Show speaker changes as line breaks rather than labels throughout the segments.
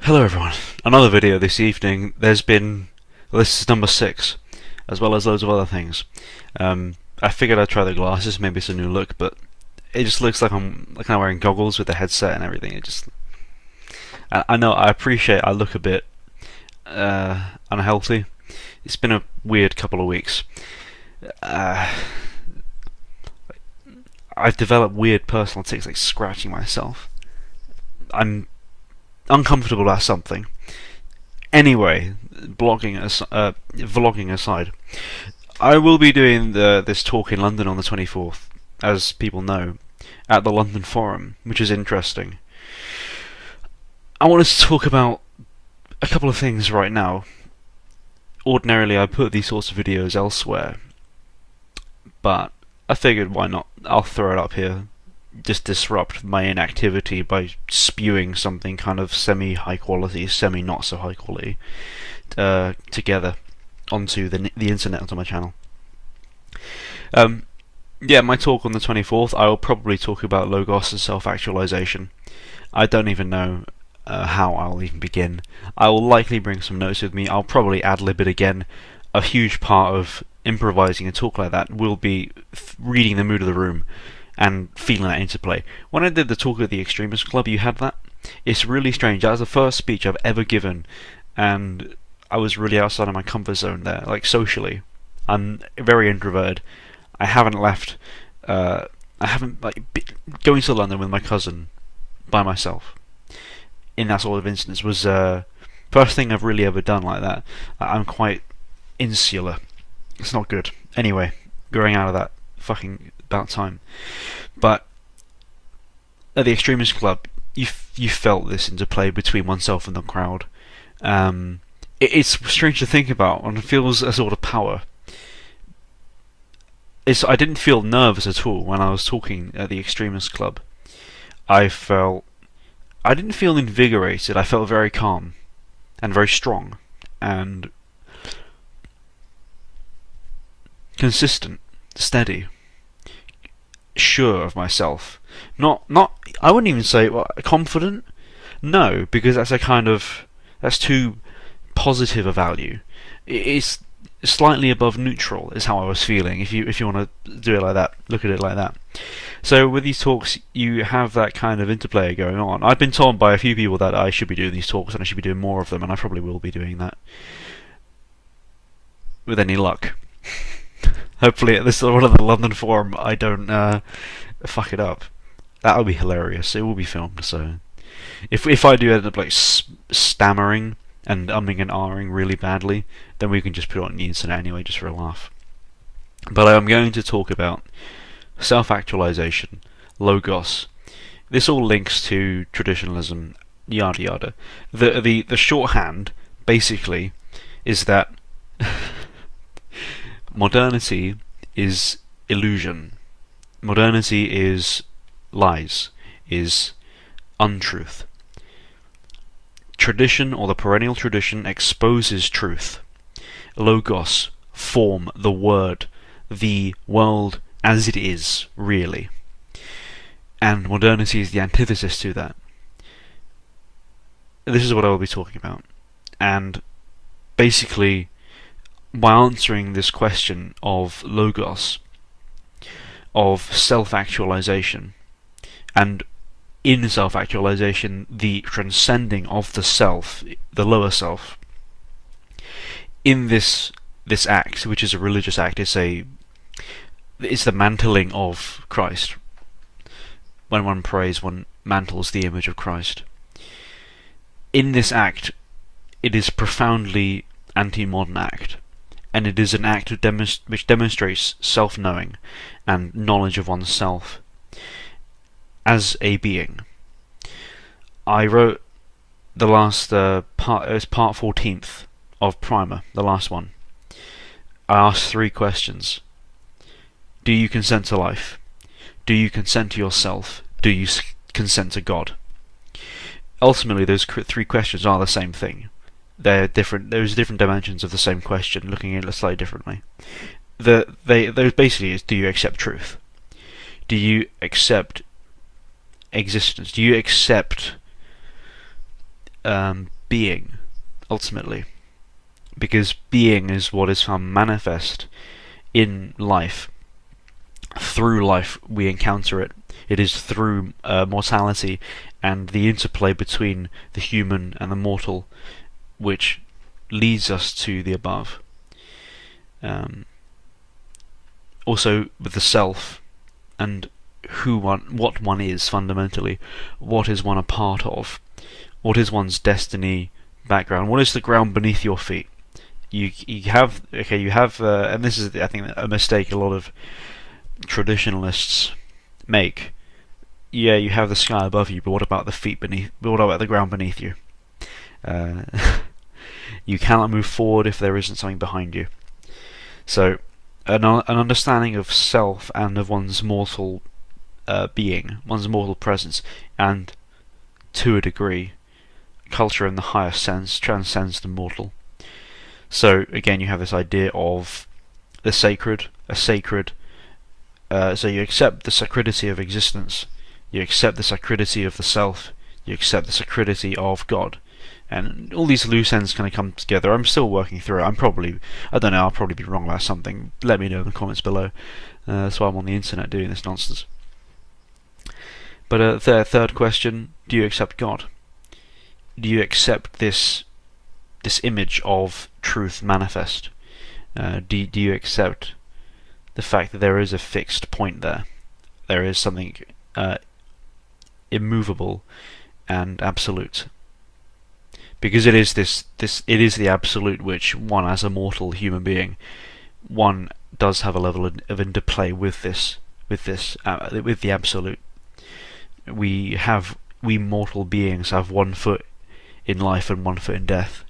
Hello everyone, another video this evening. This is number 6, as well as loads of other things. I figured I'd try the glasses, maybe it's a new look, but it just looks like I'm kind of wearing goggles with the headset and everything. I know, I appreciate I look a bit unhealthy. It's been a weird couple of weeks. I've developed weird personal tics, like scratching myself. I'm uncomfortable about something. Anyway, vlogging aside, I will be doing this talk in London on the 24th, as people know, at the London Forum, which is interesting. I wanted to talk about a couple of things right now. Ordinarily I put these sorts of videos elsewhere, but I figured why not? I'll throw it up here. Just disrupt my inactivity by spewing something kind of semi-high quality, semi-not so high quality together onto the internet, onto my channel. Yeah, my talk on the 24th, I will probably talk about Logos and self-actualization. I don't even know how I'll even begin. I will likely bring some notes with me. I'll probably ad-lib it again. A huge part of improvising a talk like that will be reading the mood of the room and feeling that interplay. When I did the talk at the Extremist Club, you had that. It's really strange. That was the first speech I've ever given, and I was really outside of my comfort zone there, like socially. I'm very introverted. I haven't left. Going to London with my cousin by myself in that sort of instance was first thing I've really ever done like that. I'm quite insular. It's not good. Anyway, growing out of that fucking about time. But at the Extremist Club, you felt this interplay between oneself and the crowd. It's strange to think about, and it feels a sort of power. I didn't feel nervous at all when I was talking at the Extremist Club. I didn't feel invigorated. I felt very calm and very strong and consistent, steady, sure of myself. Not I wouldn't even say confident. No, because that's too positive a value. It's slightly above neutral is how I was feeling. If you want to do it like that, look at it like that. So with these talks, you have that kind of interplay going on. I've been told by a few people that I should be doing these talks and I should be doing more of them, and I probably will be doing that with any luck. Hopefully at this one of the London Forum I don't fuck it up. That would be hilarious. It will be filmed, so if I do end up like stammering and umming and ahhing really badly, then we can just put it on the internet anyway, just for a laugh. But I'm going to talk about self-actualization, Logos. This all links to traditionalism, yada yada. The shorthand basically is that modernity is illusion. Modernity is lies, is untruth. Tradition, or the perennial tradition, exposes truth. Logos, form, the word, the world as it is, really. And modernity is the antithesis to that. This is what I will be talking about. And basically, by answering this question of Logos, of self-actualization, and in self-actualization, the transcending of the self, the lower self, in this act, which is a religious act, it's the mantling of Christ. When one prays, one mantles the image of Christ. In this act, it is profoundly anti-modern act, and it is an act which demonstrates self-knowing and knowledge of oneself as a being. I wrote the last part, it was part 14th of Primer, the last one. I asked 3 questions. Do you consent to life? Do you consent to yourself? Do you consent to God? Ultimately, those 3 questions are the same thing. They're different. There's different dimensions of the same question, looking at it slightly differently. Those basically is: do you accept truth? Do you accept existence? Do you accept being, ultimately, because being is what is found manifest in life. Through life we encounter it. It is through mortality and the interplay between the human and the mortal which leads us to the above. Also with the self and what one is fundamentally, what is one a part of, what is one's destiny, background, what is the ground beneath your feet. You have, and this is I think a mistake a lot of traditionalists make. Yeah, you have the sky above you, but what about the feet beneath? What about the ground beneath you? You cannot move forward if there isn't something behind you. So, an understanding of self and of one's mortal being, one's mortal presence, and to a degree, culture in the highest sense transcends the mortal. So again, you have this idea of the sacred, so you accept the sacredity of existence, you accept the sacredity of the self, you accept the sacredity of God, and all these loose ends kind of come together. I'm still working through it. I don't know, I'll probably be wrong about something. Let me know in the comments below. That's why I'm on the internet doing this nonsense. But third question: do you accept God? Do you accept this image of truth manifest? Do you accept the fact that there is a fixed point there? There is something immovable and absolute. Because it is it is the absolute which one, as a mortal human being, one does have a level of interplay with the absolute. We mortal beings have one foot in life and one foot in death.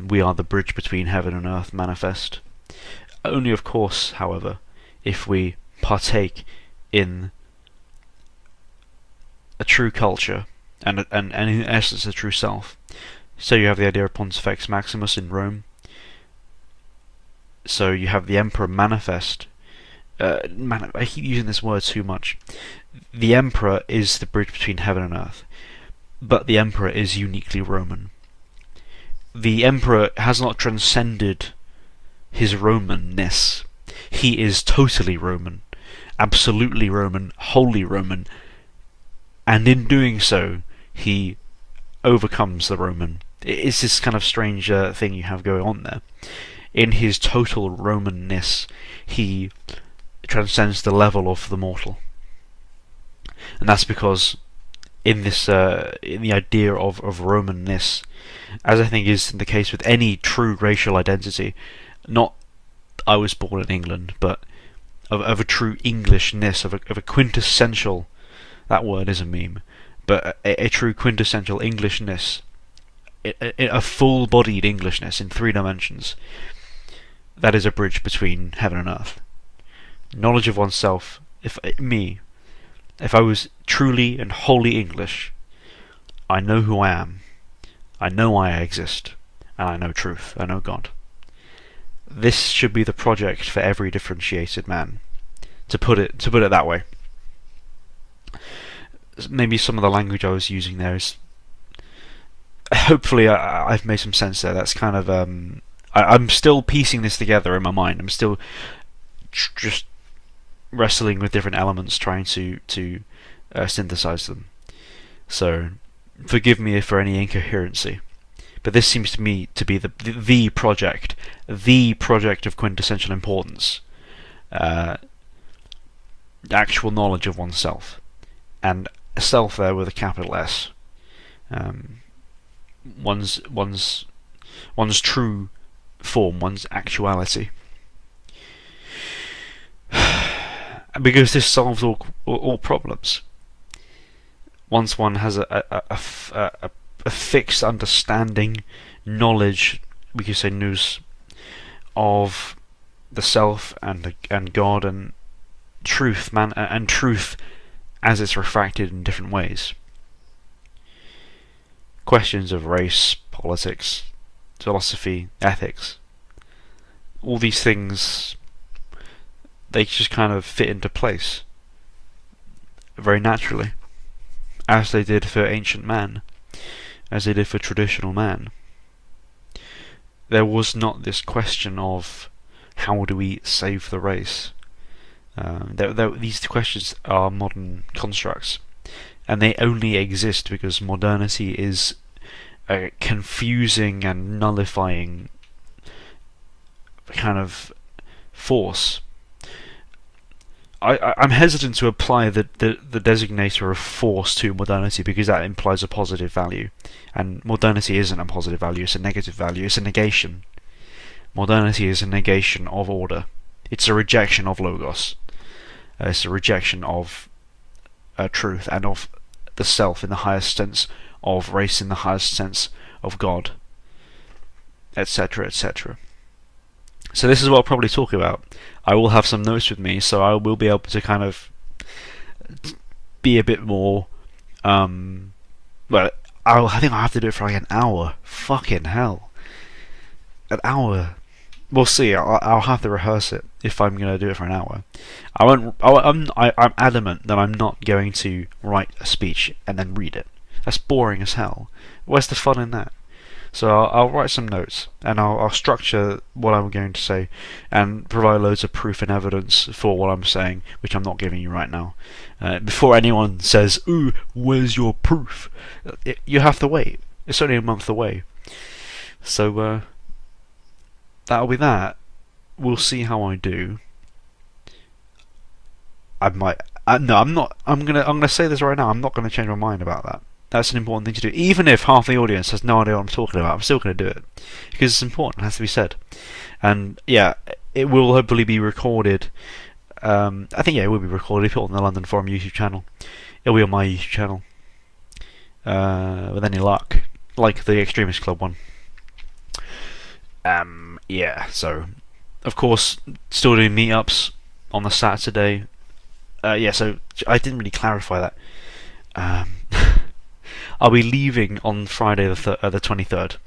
We are the bridge between heaven and earth manifest. Only, of course, however, if we partake in a true culture and in essence a true self. So you have the idea of Pontifex Maximus in Rome. So you have the Emperor manifest. I keep using this word too much. The Emperor is the bridge between heaven and earth, but the Emperor is uniquely Roman. The Emperor has not transcended his Romanness. He is totally Roman, absolutely Roman, wholly Roman, and in doing so, he overcomes the Roman. It's this kind of strange thing you have going on there. In his total Romanness, he transcends the level of the mortal, and that's because in the idea of Romanness, as I think is the case with any true racial identity, not I was born in England, but of a true Englishness, of a quintessential, that word is a meme, but a true quintessential Englishness, a full-bodied Englishness in 3 dimensions. That is a bridge between heaven and earth. Knowledge of oneself. If I was truly and wholly English, I know who I am, I know I exist, and I know truth, I know God. This should be the project for every differentiated man, to put it that way. Maybe some of the language I was using there is, hopefully I've made some sense there. That's kind of I'm still piecing this together in my mind. I'm still just wrestling with different elements, trying to synthesize them. So forgive me for any incoherency, but this seems to me to be the project of quintessential importance. Actual knowledge of oneself, and self there with a capital S. One's true form, one's actuality. Because this solves all problems. Once one has a fixed understanding, knowledge, we could say nous, of the self and God and truth, and truth as it's refracted in different ways. Questions of race, politics, philosophy, ethics, all these things, they just kind of fit into place very naturally, as they did for ancient man. as they did for traditional man. There was not this question of how do we save the race. These questions are modern constructs, and they only exist because modernity is a confusing and nullifying kind of force. I'm hesitant to apply the designator of force to modernity because that implies a positive value, and modernity isn't a positive value, it's a negative value, it's a negation. Modernity is a negation of order. It's a rejection of logos. It's a rejection of truth and of the self in the highest sense, of race in the highest sense, of God, etc., etc. So this is what I'll probably talk about. I will have some notes with me, so I will be able to kind of be a bit more. Well, I think I'll have to do it for like an hour. Fucking hell, an hour. We'll see. I'll have to rehearse it if I'm going to do it for an hour. I'm adamant that I'm not going to write a speech and then read it. That's boring as hell. Where's the fun in that? So I'll write some notes, and I'll structure what I'm going to say, and provide loads of proof and evidence for what I'm saying, which I'm not giving you right now. Before anyone says, "Ooh, where's your proof?" You have to wait. It's only a month away. So that'll be that. We'll see how I do. I might. No, I'm not. I'm gonna say this right now. I'm not gonna change my mind about that. That's an important thing to do. Even if half the audience has no idea what I'm talking about, I'm still going to do it because it's important. It has to be said. And yeah, it will hopefully be recorded. I think it will be recorded. Put it on the London Forum YouTube channel. It'll be on my YouTube channel. With any luck, like the Extremist Club one. Yeah. So, of course, still doing meetups on the Saturday. Yeah. So I didn't really clarify that. I'll be leaving on Friday the 23rd,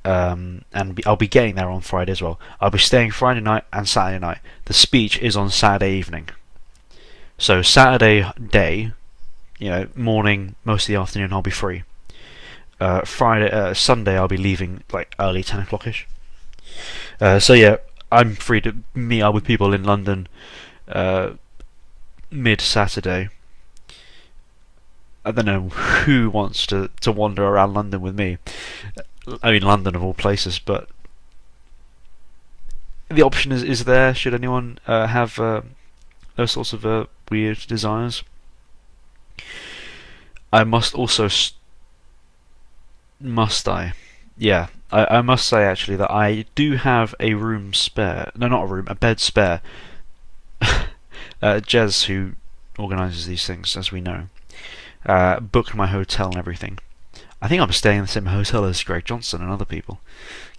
and I'll be getting there on Friday as well. I'll be staying Friday night and Saturday night. The speech is on Saturday evening, so Saturday day, morning, most of the afternoon I'll be free. Sunday I'll be leaving like early 10 o'clock-ish. So yeah, I'm free to meet up with people in London mid-Saturday. I don't know who wants to wander around London with me. I mean, London of all places, but the option is there should anyone have those sorts of weird desires. I must also must I? Yeah, I must say actually that I do have a room spare. No, not a room, a bed spare. Jez, who organises these things, as we know, booked my hotel and everything. I think I'm staying in the same hotel as Greg Johnson and other people.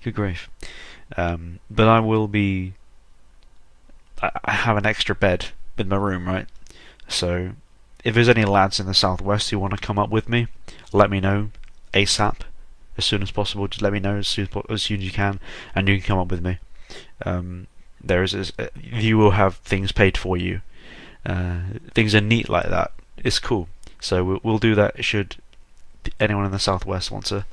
Good grief. But I will be. I have an extra bed in my room, right? So if there's any lads in the southwest who want to come up with me, let me know ASAP, as soon as possible. Just let me know as soon as you can, and you can come up with me. You will have things paid for you. Things are neat like that. It's cool. So we'll do that should anyone in the southwest want to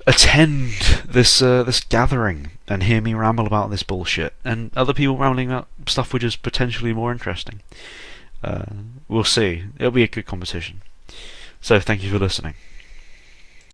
attend this gathering and hear me ramble about this bullshit, and other people rambling about stuff which is potentially more interesting. We'll see. It'll be a good competition. So thank you for listening.